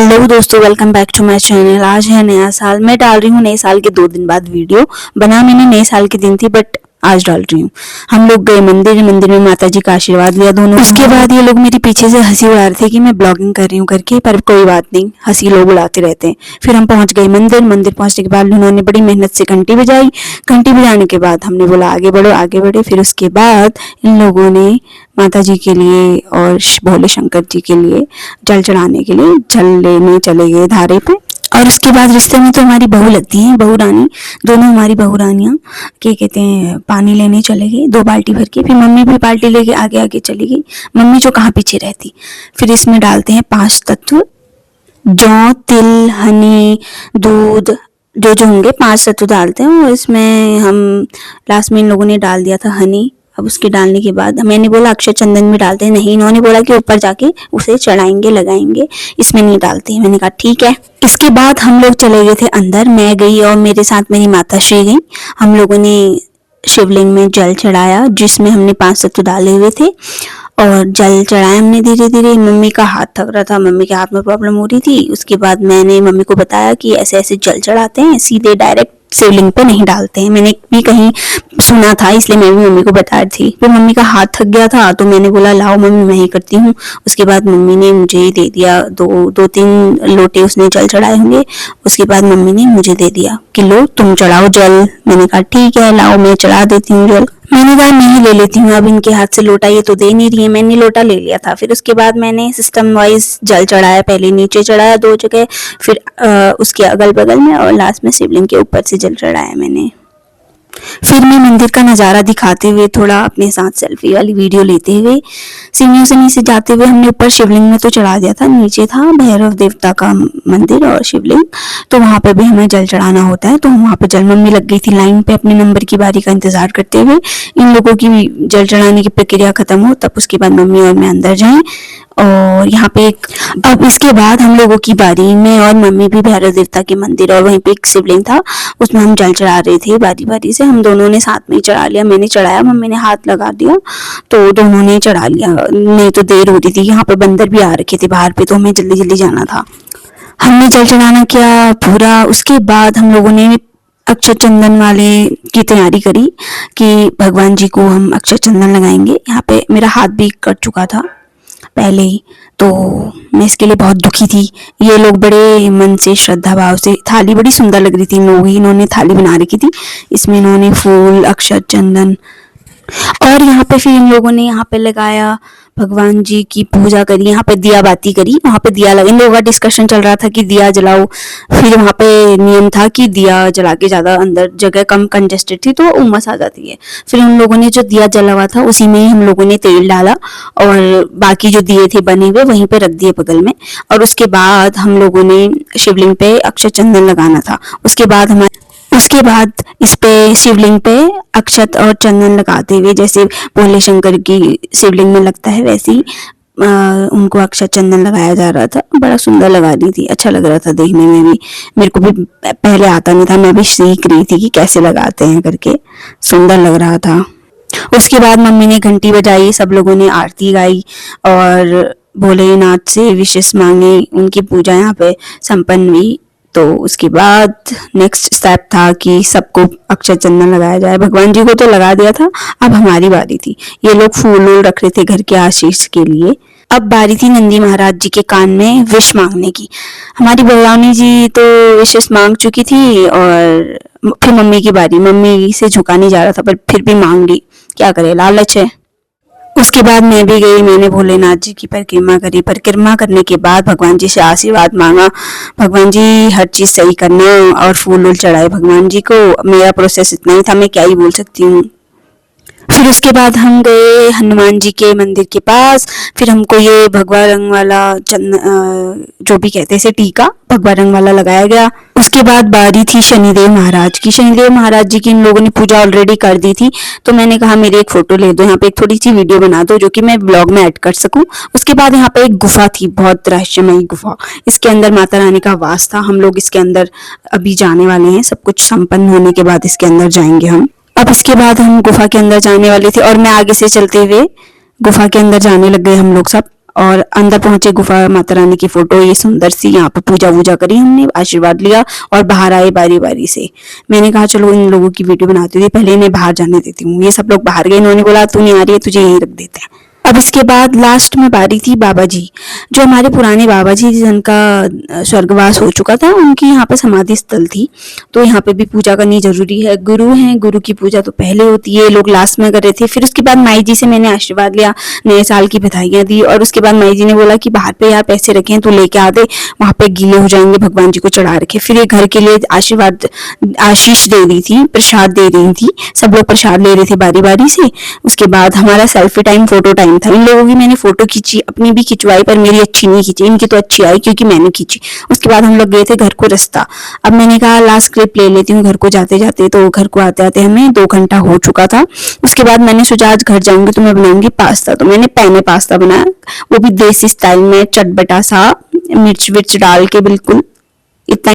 Hello दोस्तों, welcome back to my channel. आज है नया साल। मैं डाल रही हूँ नए साल के 2 दिन बाद वीडियो। बना मैंने नए साल के दिन थी बट आज डाल रही हूँ। हम लोग गए मंदिर में माता जी का आशीर्वाद लिया दोनों। उसके बाद ये लोग मेरे पीछे से हंसी उड़ा रहे थे कि मैं ब्लॉगिंग कर रही हूँ करके, पर कोई बात नहीं, हंसी लोग उड़ाते रहते हैं। फिर हम पहुंच गए मंदिर पहुंचने के बाद उन्होंने बड़ी मेहनत से घंटी बजाई। घंटी बजाने के बाद हमने बोला आगे बढ़ो, आगे बढ़े। फिर उसके बाद इन लोगों ने माता जी के लिए और भोले शंकर जी के लिए जल चढ़ाने के लिए जल लेने चले गए धारे पे। और उसके बाद रिश्ते में तो हमारी बहू लगती हैं, बहू रानी, दोनों हमारी बहू रानियाँ क्या कहते हैं, पानी लेने चले गए 2 बाल्टी भर के। फिर मम्मी भी बाल्टी लेके आगे आगे चली गई, मम्मी जो कहाँ पीछे रहती। फिर इसमें डालते हैं 5 तत्व, जौ, तिल, हनी, दूध, जो जो होंगे 5 तत्व डालते हैं। और इसमें हम लास्ट में इन लोगों ने डाल दिया था हनी। अब उसके डालने के बाद मैंने बोला अक्षय चंदन भी डालते हैं, नहीं, इन्होंने बोला कि ऊपर जाके उसे चढ़ाएंगे, लगाएंगे, इसमें नहीं डालते हैं। मैंने कहा ठीक है। इसके बाद हम लोग चले गए थे अंदर, मैं गई और मेरे साथ मेरी माता श्री गई। हम लोगों ने शिवलिंग में जल चढ़ाया जिसमें हमने 5 तत्व डाले हुए थे और जल चढ़ाया हमने धीरे धीरे। मम्मी का हाथ थक रहा था, मम्मी के हाथ में प्रॉब्लम हो रही थी। उसके बाद मैंने मम्मी को बताया कि ऐसे ऐसे जल चढ़ाते हैं, सीधे डायरेक्ट शिवलिंग पे नहीं डालते हैं। मैंने भी कहीं सुना था, इसलिए मैं भी मम्मी को बता रही थी। फिर मम्मी का हाथ थक गया था तो मैंने बोला लाओ मम्मी, मैं ही करती हूँ। उसके बाद मम्मी ने मुझे दे दिया 2-3 लोटे उसने जल चढ़ाए होंगे। उसके बाद मम्मी ने मुझे दे दिया कि लो तुम चढ़ाओ जल। मैंने कहा ठीक है, लाओ मैं चढ़ा देती हूँ जल। मैंने कहा मैं ही ले लेती हूँ, अब इनके हाथ से लोटा ये तो दे नहीं रही है। मैंने लोटा ले लिया था। फिर उसके बाद मैंने सिस्टम वाइज जल चढ़ाया, पहले नीचे चढ़ाया 2 जगह, फिर उसके अगल बगल में, और लास्ट में शिवलिंग के ऊपर से जल चढ़ाया मैंने। फिर मैं मंदिर का नज़ारा दिखाते हुए थोड़ा अपने साथ सेल्फी वाली वीडियो लेते हुए सीढ़ियों से नीचे जाते हुए, हमने ऊपर शिवलिंग में तो चढ़ा दिया था, नीचे था भैरव देवता का मंदिर और शिवलिंग, तो वहाँ पे भी हमें जल चढ़ाना होता है। तो वहाँ पे जल मम्मी लग गई थी लाइन पे अपने नंबर की बारी का इंतजार करते हुए। इन लोगों की जल चढ़ाने की प्रक्रिया खत्म हो तब उसके बाद मम्मी और मैं अंदर जाएं। और यहाँ पे अब इसके बाद हम लोगों की बारी में, और मम्मी भी भैरव देवता के मंदिर, और वहीं पे एक शिवलिंग था उसमें हम जल चढ़ा रहे थे बारी बारी से। हम दोनों ने साथ में ही चढ़ा लिया, मैंने चढ़ाया, मम्मी ने हाथ लगा दिया तो दोनों ने चढ़ा लिया। नहीं तो देर हो रही थी, यहाँ पे बंदर भी आ रखे थे बाहर पे, तो हमें जल्दी जल्दी जाना था। हमने जल चढ़ाना किया पूरा। उसके बाद हम लोगों ने अक्षय चंदन वाले की तैयारी करी कि भगवान जी को हम अक्षय चंदन लगाएंगे। यहाँ पे मेरा हाथ भी कट चुका था पहले ही, तो मैं इसके लिए बहुत दुखी थी। ये लोग बड़े मन से श्रद्धा भाव से, थाली बड़ी सुंदर लग रही थी, इन्होंने थाली बना रखी थी, इसमें इन्होंने फूल, अक्षत, चंदन, और यहाँ पे फिर इन लोगों ने यहाँ पे लगाया, भगवान जी की पूजा करी, यहाँ पे दिया बाती करी, वहाँ पे दिया लगा। इन लोगों का डिस्कशन चल रहा था कि दिया जलाओ। फिर वहाँ पे नियम था कि दिया जला के ज़्यादा अंदर जगह कम कंजेस्टेड थी तो उमस आ जाती है। फिर उन लोगों ने जो दिया जला हुआ था उसी में हम लोगों ने तेल डाला और बाकी जो दिए थे बने हुए वहीं पे रख दिए बगल में। और उसके बाद हम लोगों ने शिवलिंग पे अक्षत चंदन लगाना था। उसके बाद इस पे शिवलिंग पे अक्षत और चंदन लगाते हुए, जैसे भोले शंकर की शिवलिंग में लगता है वैसे ही उनको अक्षत चंदन लगाया जा रहा था। बड़ा सुंदर लगा रही थी, अच्छा लग रहा था देखने में भी। मेरे को भी पहले आता नहीं था, मैं भी सीख रही थी कि कैसे लगाते हैं करके, सुंदर लग रहा था। उसके बाद मम्मी ने घंटी बजाई, सब लोगों ने आरती गाई और भोलेनाथ से विशेष मांगे, उनकी पूजा यहाँ पे संपन्न हुई। तो उसके बाद नेक्स्ट स्टेप था कि सबको अक्षय चंदन लगाया जाए। भगवान जी को तो लगा दिया था, अब हमारी बारी थी। ये लोग फूल वूल रख रहे थे घर के आशीष के लिए। अब बारी थी नंदी महाराज जी के कान में विश मांगने की। हमारी भगवानी जी तो विशेष मांग चुकी थी और फिर मम्मी की बारी। मम्मी से झुका नहीं जा रहा था पर फिर भी मांग ली, क्या करे, लालच है। उसके बाद मैं भी गई, मैंने भोलेनाथ जी की परिक्रमा करी। परिक्रमा करने के बाद भगवान जी से आशीर्वाद मांगा, भगवान जी हर चीज़ सही करना, और फूल वूल चढ़ाए भगवान जी को। मेरा प्रोसेस इतना ही था, मैं क्या ही बोल सकती हूँ। फिर उसके बाद हम गए हनुमान जी के मंदिर के पास। फिर हमको ये भगवा रंग वाला जो भी कहते हैं इसे, टीका भगवा रंग वाला लगाया गया। उसके बाद बारी थी शनिदेव महाराज की। शनिदेव महाराज जी की इन लोगों ने पूजा ऑलरेडी कर दी थी, तो मैंने कहा मेरी एक फोटो ले दो, यहाँ पे एक थोड़ी सी वीडियो बना दो जो कि मैं ब्लॉग में ऐड कर सकूं। उसके बाद यहाँ पे एक गुफा थी, बहुत रहस्यमयी गुफा। इसके अंदर माता रानी का वास था। हम लोग इसके अंदर अभी जाने वाले हैं, सब कुछ संपन्न होने के बाद इसके अंदर जाएंगे हम। अब इसके बाद हम गुफा के अंदर जाने वाले थे और मैं आगे से चलते हुए गुफा के अंदर जाने लग गए हम लोग सब। और अंदर पहुंचे गुफा माता रानी की फोटो ये सुंदर सी, यहाँ पे पूजा वूजा करी हमने, आशीर्वाद लिया और बाहर आए बारी बारी से। मैंने कहा चलो इन लोगों की वीडियो बनाती थी, पहले इन्हें बाहर जाने देती हूँ। ये सब लोग बाहर गए, इन्होंने बोला तू नहीं आ रही है, तुझे यहीं रख देते हैं। अब इसके बाद लास्ट में बारी थी बाबा जी, जो हमारे पुराने बाबा जी जिनका स्वर्गवास हो चुका था, उनकी यहाँ पे समाधि स्थल थी, तो यहाँ पे भी पूजा करनी जरूरी है। गुरु हैं, गुरु की पूजा तो पहले होती है, लोग लास्ट में कर रहे थे। फिर उसके बाद माई जी से मैंने आशीर्वाद लिया, नए साल की बधाइयाँ दी, और उसके बाद माई जी ने बोला कि बाहर पे यार पैसे रखे हैं तो लेके आ दे, वहाँ पे गीले हो जाएंगे, भगवान जी को चढ़ा रखे। फिर ये घर के लिए आशीर्वाद आशीष दे रही थी, प्रसाद दे रही थी, सब लोग प्रसाद ले रहे थे बारी बारी से। उसके बाद हमारा सेल्फी टाइम, फोटो टाइम था। इन लोगों की मैंने फोटो खींची, अपनी भी खिंचवाई, पर मेरी अच्छी नहीं खींची, इनकी तो अच्छी आई क्योंकि मैंने खींची। उसके बाद हम लोग गए थे घर को रास्ता। अब मैंने कहा लास्ट क्लिप ले लेती हूँ घर को जाते जाते, तो घर को आते आते हमें 2 घंटा हो चुका था। उसके बाद मैंने सोचा आज घर जाऊंगी तो मैं बनाऊंगी पास्ता, तो मैंने पैने पास्ता बनाया, वो भी देसी स्टाइल में, चटपटा सा, मिर्च विर्च डाल के, बिल्कुल इतना